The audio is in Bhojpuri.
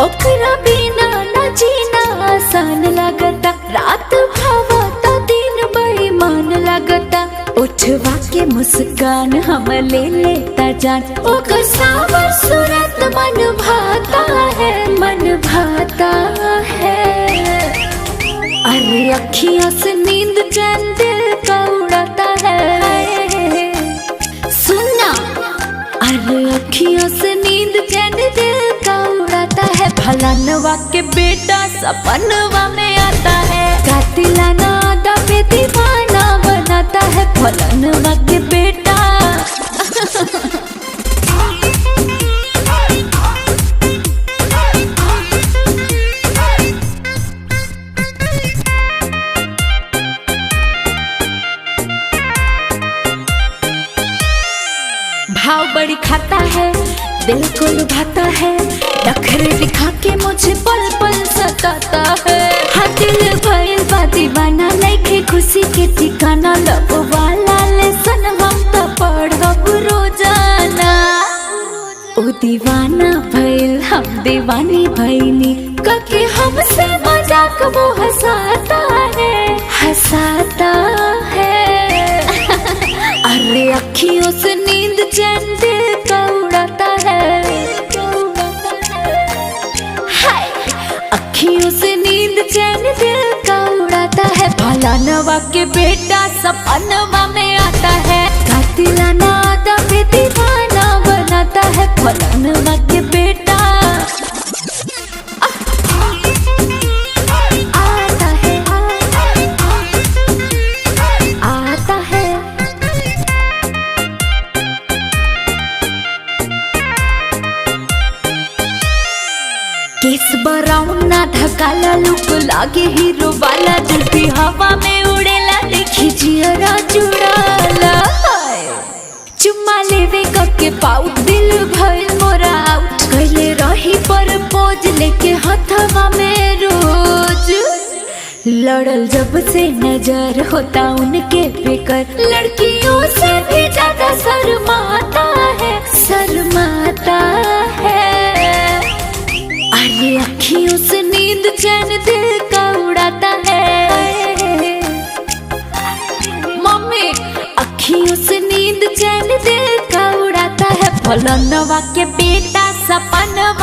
ओकरा बिना न जीना आसान लगता, रात भावता दिन बेईमान लगता। उठवा के मुस्कान हम ले लेता जान, ओकर सावर सूरत मन भाता है, मन भाता है। अरे अखियों से नींद चैन दिल का उड़ाता है, सुनना। अरे अखियों से नींद चैन दिल का उड़ाता है, फलानवा के बेटा सपनवा में आता है। कातिलाना आदा पे दीवाना बनाता है, फलानवा के बेटा। भाव बड़ी खाता है, दिल को लुभाता है, नखरे दिखा के मुझे पल पल सताता है। हाँ दिल भइल बा दीवाना, नइखे खुशी के ठिकाना। लब वाला लेसन हम तो पढ़ब रोजाना। ओ दीवाना भइल हम दीवानी भइनी, कके हमसे मजाक वो हंसाता है, हंसाता है। अरे अखियों से नींद चैन दिल का उड़ाता है, हाय। अखियों से नींद चैन दिल का उड़ाता है, फलानवा के बेटा सपनवा में आता है। कातिलाना आदा पे दीवाना बनाता है, फलानवा के बेटा। केस बराउन ना ढकाला, लुक लागे हीरो वाला। जुल्फी हवा में उड़ेला, देखी जियरा चुड़ाला। चुम्मा लेवे कके पाउट, दिल भइल मोरा आउट। कइले रही पर पोज लेके हथवा में रोज। लड़ल जब से नजर होता उनके फिकर, लड़कियों से भी ज्यादा शर्माता है, शर्माता है। अरे अखियों से नींद चैन दिल का उड़ाता है, मम्मी। अखियों से नींद चैन दिल का उड़ाता है, फलानवा के बेटा सपनवा